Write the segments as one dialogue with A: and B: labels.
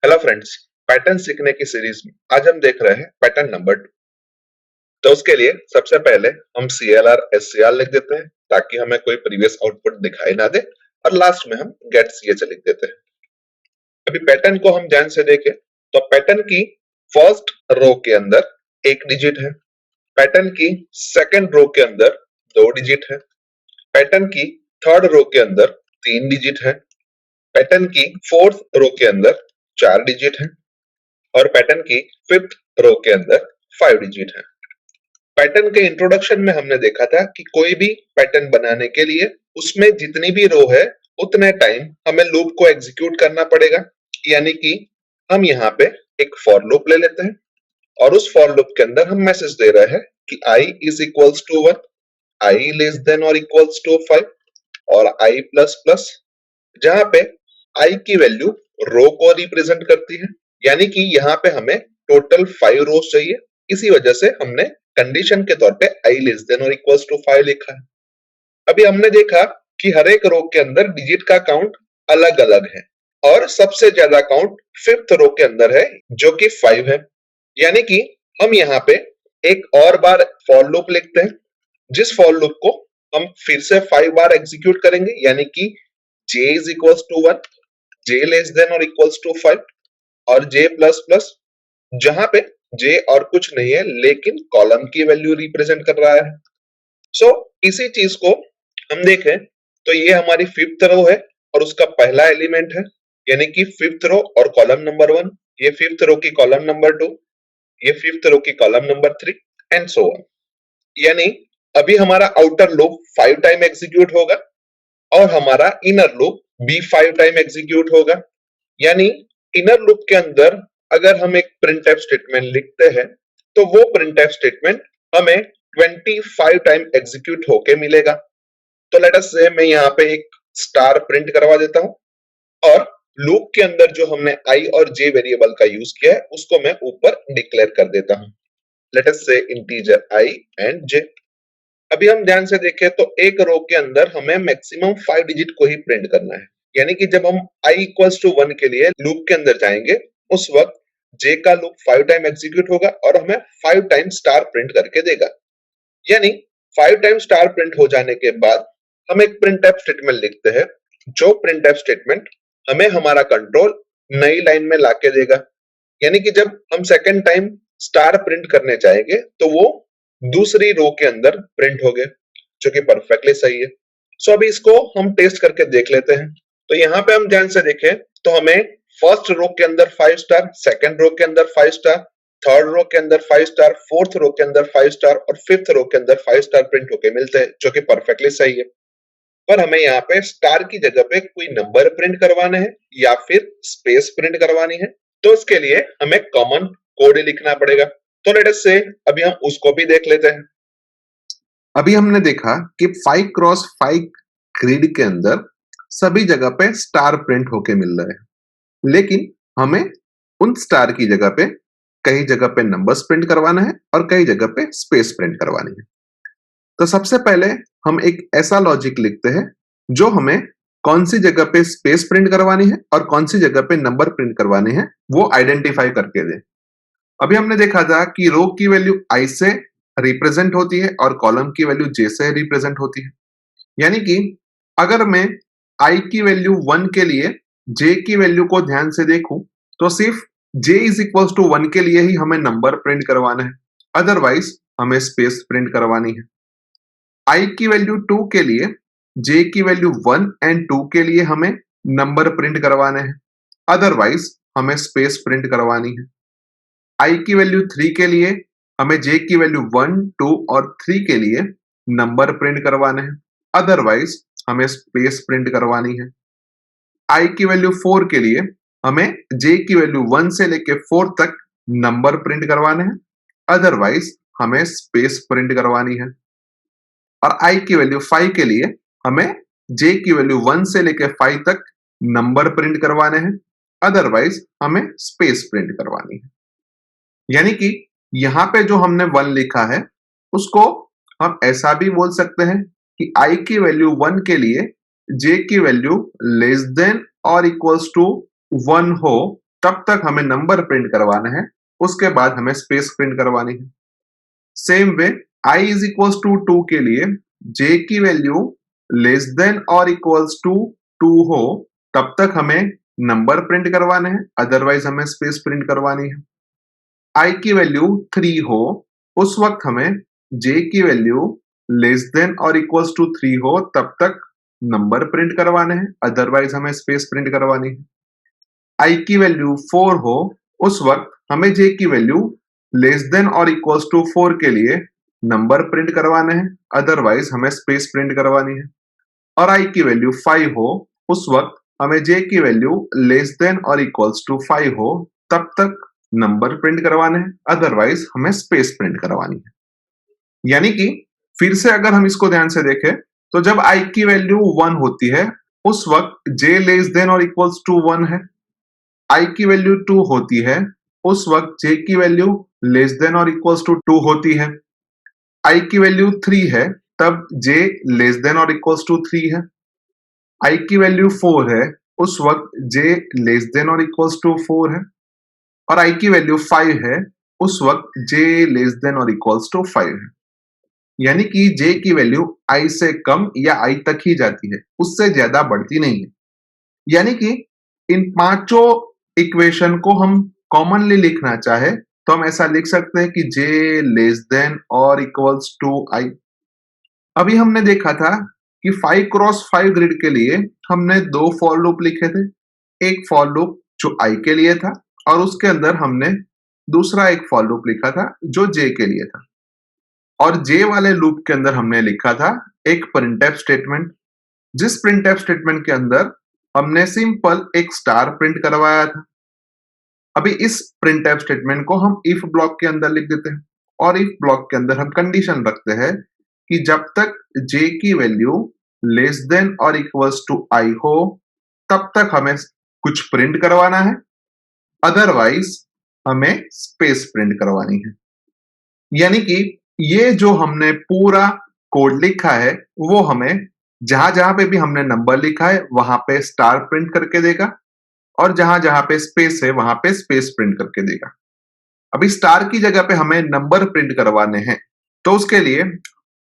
A: Hello friends, pattern सीखने की series में आज हम देख रहे हैं पैटर्न नंबर 2। तो उसके लिए सबसे पहले हम CLR SCR लिख देते हैं ताकि हमें कोई प्रीवियस आउटपुट दिखाई ना दे और लास्ट में हम गेट CH लिख देते हैं। अभी पैटर्न को हम ध्यान से देखें तो पैटर्न की फर्स्ट रो के अंदर एक डिजिट है, पैटर्न की सेकंड रो के अंदर दो डिजिट है, पैटर्न की थर्ड रो के अंदर तीन डिजिट है, पैटर्न की फोर्थ रो के अंदर चार डिजिट है और पैटर्न की फिफ्थ रो के अंदर 5 डिजिट है। पैटर्न के इंट्रोडक्शन में हमने देखा था कि कोई भी पैटर्न बनाने के लिए उसमें जितनी भी रो है उतने टाइम हमें लूप को एग्जीक्यूट करना पड़ेगा। यानी कि हम यहाँ पे एक फॉर लूप ले लेते हैं और उस फॉर लूप के अंदर हम मैसेज दे रहे हैं कि i is equals to 1, i less than और इक्वल्स टू 5 और i प्लस प्लस, जहां पे i की वैल्यू रो को रिप्रेजेंट करती है। यानी कि यहाँ पे हमें टोटल 5 रोज चाहिए, इसी वजह से हमने कंडीशन के तौर पे i लेस देन और इक्वल्स टू 5 लिखा है। अभी हमने देखा कि हर एक रो के अंदर डिजिट का काउंट अलग अलग है और सबसे ज्यादा काउंट फिफ्थ रो के अंदर है जो कि 5 है। यानी कि हम यहाँ पे एक और बार फॉर लूप लिखते हैं, जिस फॉर लूप को हम फिर से 5 बार एग्जीक्यूट करेंगे। यानी कि j is equals to 1, j less than और इक्वल्स टू 5 और j प्लस प्लस, जहां पे j और कुछ नहीं है लेकिन कॉलम की वैल्यू रिप्रेजेंट कर रहा है। सो इसी चीज को हम देखें तो ये हमारी फिफ्थ रो है और उसका पहला एलिमेंट है, यानी कि फिफ्थ रो और कॉलम नंबर 1, ये फिफ्थ रो की कॉलम नंबर 2, ये फिफ्थ रो की column number 3 and so on. यानी अभी हमारा आउटर लूप 5 टाइम एग्जीक्यूट होगा और हमारा इनर लूप भी 5 टाइम एग्जीक्यूट होगा। यानी इनर लूप के अंदर अगर हम एक प्रिंटफ स्टेटमेंट लिखते हैं तो वो प्रिंटफ स्टेटमेंट हमें 25 टाइम एग्जीक्यूट होके मिलेगा। तो लेट अस से मैं यहाँ पे एक स्टार प्रिंट करवा देता हूं और लूप के अंदर जो हमने i और j वेरिएबल का यूज किया है उसको मैं ऊपर डिक्लेयर कर देता हूं। लेट अस से इंटीजर i एंड j। अभी हम ध्यान से देखें तो एक रो के अंदर हमें मैक्सिमम 5 डिजिट को ही प्रिंट करना है। यानी कि जब हम i इक्वल्स टू 1 के लिए लूप के अंदर जाएंगे उस वक्त j का लूप 5 टाइम एग्जीक्यूट होगा और हमें 5 टाइम स्टार प्रिंट करके देगा। यानी 5 टाइम स्टार प्रिंट हो जाने के बाद हम एक प्रिंटफ स्टेटमेंट लिखते हैं, जो प्रिंटफ स्टेटमेंट हमें हमारा कंट्रोल नई लाइन में लाके देगा। यानी कि जब हम सेकंड टाइम स्टार प्रिंट करने जाएंगे तो वो दूसरी रो के अंदर प्रिंट हो गए, जो कि परफेक्टली सही है। सो अभी इसको हम टेस्ट करके देख लेते हैं। तो यहाँ पे हम ध्यान से देखें तो हमें फर्स्ट रो के अंदर 5 स्टार, सेकंड रो के अंदर 5 स्टार, थर्ड रो के अंदर 5 स्टार, फोर्थ रो के अंदर 5 स्टार और फिफ्थ रो के अंदर 5 स्टार प्रिंट होके मिलते हैं, जो कि परफेक्टली सही है। पर हमें यहाँ पे स्टार की जगह पे कोई नंबर प्रिंट करवाना है या फिर स्पेस प्रिंट करवानी है, तो इसके लिए हमें कॉमन कोड लिखना पड़ेगा। तो लेट अस से अभी हम उसको भी देख लेते हैं। अभी हमने देखा कि 5 क्रॉस 5 ग्रिड के अंदर सभी जगह पे स्टार प्रिंट होके मिल रहा है, लेकिन हमें उन स्टार की जगह पे कई जगह पे नंबर्स प्रिंट करवाना है और कई जगह पे स्पेस प्रिंट करवानी है। तो सबसे पहले हम एक ऐसा लॉजिक लिखते हैं जो हमें कौन सी जगह पे स्पेस प्रिंट करवानी है और कौन सी जगह पे नंबर प्रिंट करवाने हैं वो आइडेंटिफाई करके दे। अभी हमने देखा था कि रो की वैल्यू i से रिप्रेजेंट होती है और कॉलम की वैल्यू j से रिप्रेजेंट होती है। यानी कि अगर मैं i की वैल्यू 1 के लिए j की वैल्यू को ध्यान से देखूं तो सिर्फ j इज इक्वल्स टू 1 के लिए ही हमें नंबर प्रिंट करवाना है, अदरवाइज हमें स्पेस प्रिंट करवानी है। i की वैल्यू 2 के लिए, j की वैल्यू 1 एंड 2 के लिए हमें नंबर प्रिंट करवाने हैं, अदरवाइज हमें स्पेस प्रिंट करवानी है। i की वैल्यू 3 के लिए हमें j की वैल्यू 1, 2 और 3 के लिए नंबर प्रिंट करवाने हैं, अदरवाइज हमें स्पेस प्रिंट करवानी है। i की वैल्यू 4 के लिए हमें j की वैल्यू 1 से लेके 4 तक नंबर प्रिंट करवाने हैं, अदरवाइज हमें स्पेस प्रिंट करवानी है। और i की वैल्यू 5 के लिए हमें j की वैल्यू 1 से लेके 5 तक नंबर प्रिंट करवाने हैं, अदरवाइज हमें स्पेस प्रिंट करवानी है। यानी कि यहाँ पे जो हमने 1 लिखा है उसको हम ऐसा भी बोल सकते हैं कि i की वैल्यू 1 के लिए j की वैल्यू लेस देन और इक्वल्स टू 1 हो तब तक हमें नंबर प्रिंट करवाना है, उसके बाद हमें स्पेस प्रिंट करवानी है। Same way i is equals to 2 के लिए j की वैल्यू लेस देन और इक्वल्स टू 2 हो तब तक हमें नंबर प्रिंट करवाने हैं, अदरवाइज हमें स्पेस प्रिंट करवानी है। i की वैल्यू 3 हो उस वक्त हमें j की वैल्यू लेस देन और इक्वल्स टू 3 हो तब तक नंबर प्रिंट करवाने हैं, अदरवाइज हमें स्पेस प्रिंट करवानी है। i की वैल्यू 4 हो उस वक्त हमें j की वैल्यू लेस देन और इक्वल्स टू 4 के लिए नंबर प्रिंट करवाने हैं, अदरवाइज हमें स्पेस प्रिंट करवानी है। और i की वैल्यू 5 हो उस वक्त हमें j की वैल्यू लेस देन और इक्वल्स टू 5 हो तब तक नंबर प्रिंट करवाने हैं, अदरवाइज हमें स्पेस प्रिंट करवानी है। यानी कि फिर से अगर हम इसको ध्यान से देखें तो जब i की वैल्यू 1 होती है उस वक्त j लेस देन और इक्वल्स टू 1 है। i की वैल्यू 2 होती है उस वक्त j की वैल्यू लेस देन और इक्वल्स टू 2 होती है। i की वैल्यू 3 है तब j लेस देन और इक्वल्स टू 3 है। i की वैल्यू 4 है उस वक्त j लेस देन और इक्वल्स टू 4 है। और i की वैल्यू 5 है उस वक्त j लेस देन और इक्वल्स टू 5 है। यानी कि j की वैल्यू i से कम या i तक ही जाती है, उससे ज्यादा बढ़ती नहीं है। यानी कि इन पांचों इक्वेशन को हम कॉमनली लिखना चाहे तो हम ऐसा लिख सकते हैं कि j लेस देन और इक्वल्स टू i। अभी हमने देखा था कि 5 क्रॉस 5 ग्रिड के लिए हमने दो फॉर लूप लिखे थे, एक फॉर लूप जो i के लिए था और उसके अंदर हमने दूसरा एक फॉर लूप लिखा था जो j के लिए था। और j वाले लूप के अंदर हमने लिखा था एक प्रिंटफ स्टेटमेंट, जिस प्रिंटफ स्टेटमेंट के अंदर हमने सिंपल एक स्टार प्रिंट करवाया था। अभी इस प्रिंटफ स्टेटमेंट को हम इफ ब्लॉक के अंदर लिख देते हैं और इफ ब्लॉक के अंदर हम कंडीशन रखते हैं कि जब तक j की वैल्यू लेस देन और इक्वल्स टू i हो तब तक हमें कुछ प्रिंट करवाना है, अदरवाइज हमें स्पेस प्रिंट करवानी है। यानी कि ये जो हमने पूरा कोड लिखा है वो हमें जहां जहां पे भी हमने नंबर लिखा है वहां पे स्टार प्रिंट करके देगा और जहां जहां पे स्पेस है वहां पे स्पेस प्रिंट करके देगा। अभी स्टार की जगह पे हमें नंबर प्रिंट करवाने हैं तो उसके लिए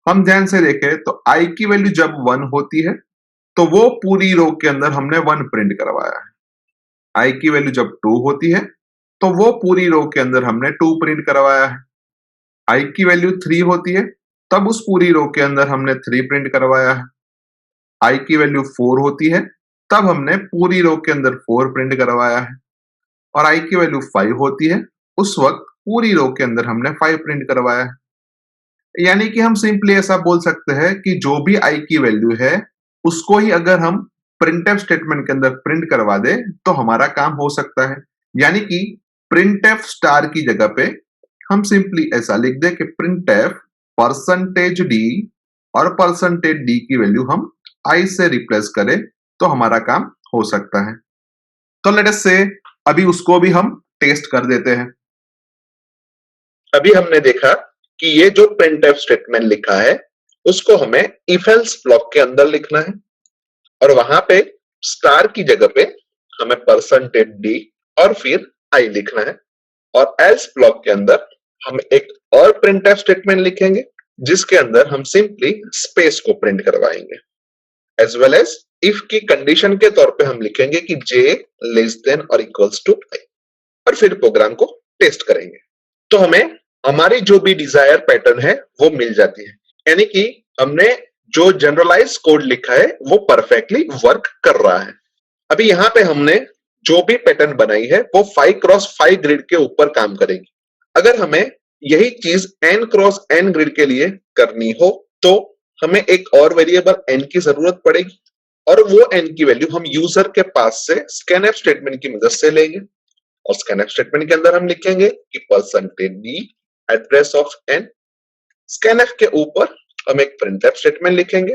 A: हम ध्यान से देखें तो i की वैल्यू जब 1 होती है तो वो पूरी रो के अंदर हमने 1 प्रिंट करवाया है। i की वैल्यू जब 2 होती है तो वो पूरी रो के अंदर हमने 2 प्रिंट करवाया है। i की वैल्यू 3 होती है तब उस पूरी रो के अंदर हमने 3 प्रिंट करवाया है। i की वैल्यू 4 होती है तब हमने पूरी रो के अंदर 4 प्रिंट करवाया है। और i की वैल्यू 5 होती है उस वक्त पूरी रो के अंदर हमने 5 प्रिंट करवाया है। यानी कि हम सिंपली ऐसा बोल सकते हैं कि जो भी i की वैल्यू है उसको ही अगर हम प्रिंटफ स्टेटमेंट के अंदर प्रिंट करवा दे तो हमारा काम हो सकता है। यानी कि प्रिंटफ स्टार की जगह पे हम सिंपली ऐसा लिख दे कि प्रिंटफ परसेंटेज d और परसेंटेज d की वैल्यू हम i से रिप्लेस करें तो हमारा काम हो सकता है। तो लेट अस से अभी उसको भी हम टेस्ट कर देते हैं। अभी हमने देखा कि ये जो printf स्टेटमेंट लिखा है उसको हमें if else ब्लॉक के अंदर लिखना है और वहां पे स्टार की जगह पे हमें परसेंटेज d और फिर i लिखना है और else ब्लॉक के अंदर हम एक और printf स्टेटमेंट लिखेंगे जिसके अंदर हम सिंपली स्पेस को प्रिंट करवाएंगे एज वेल एज इफ की कंडीशन के तौर पे हम लिखेंगे कि j लेस देन और इक्वल्स टू i और फिर प्रोग्राम को टेस्ट करेंगे तो हमें हमारी जो भी डिजायर पैटर्न है वो मिल जाती है। यानी कि हमने जो जनरलाइज कोड लिखा है वो परफेक्टली वर्क कर रहा है। अभी यहाँ पे हमने जो भी पैटर्न बनाई है वो 5 क्रॉस 5 ग्रिड के ऊपर काम करेगी। अगर हमें यही चीज n क्रॉस n ग्रिड के लिए करनी हो तो हमें एक और वेरिएबल n की जरूरत पड़ेगी और वो n की वैल्यू हम यूजर के पास से स्कैनफ स्टेटमेंट की मदद से लेंगे और स्कैनफ स्टेटमेंट के अंदर हम लिखेंगे कि percentage d address of n। Scanf के ऊपर हम एक प्रिंटफ स्टेटमेंट लिखेंगे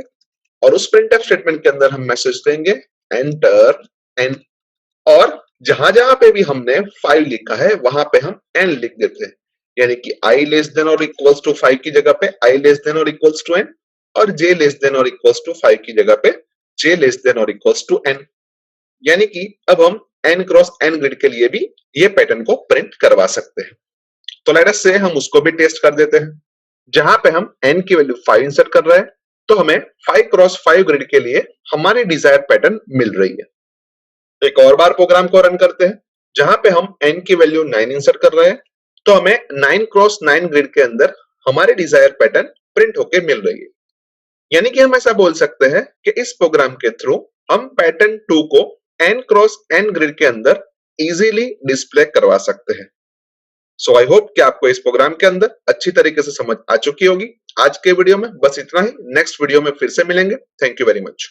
A: और उस प्रिंटफ स्टेटमेंट के अंदर हम मैसेज देंगे एंटर n और जहां जहां पे भी हमने 5 लिखा है वहां पे हम n लिख देते हैं। यानी कि i लेस देन और इक्वल्स टू 5 की जगह पे i लेस देन और इक्वल्स टू n और j लेस देन और इक्वल्स टू 5 की जगह पे j लेस देन और इक्वल्स टू n। यानी कि अब हम n क्रॉस n ग्रिड के लिए भी ये पैटर्न को प्रिंट करवा सकते हैं। तो लेट अस से हम उसको भी टेस्ट कर देते हैं। जहां पे हम n की वैल्यू 5 इंसर्ट कर रहे हैं तो हमें 5 क्रॉस 5 ग्रिड के लिए हमारी डिजायर पैटर्न मिल रही है। एक और बार प्रोग्राम को रन करते हैं। जहां पे हम n की वैल्यू 9 इंसर्ट कर रहे हैं तो हमें 9 क्रॉस 9 ग्रिड के अंदर हमारी डिजायर पैटर्न प्रिंट होके मिल रही है। यानी कि हम ऐसा बोल सकते हैं कि इस प्रोग्राम के थ्रू हम पैटर्न 2 को n क्रॉस n ग्रिड के अंदर इजीली डिस्प्ले करवा सकते हैं। सो आई होप कि आपको इस प्रोग्राम के अंदर अच्छी तरीके से समझ आ चुकी होगी। आज के वीडियो में बस इतना ही। नेक्स्ट वीडियो में फिर से मिलेंगे। Thank you very much.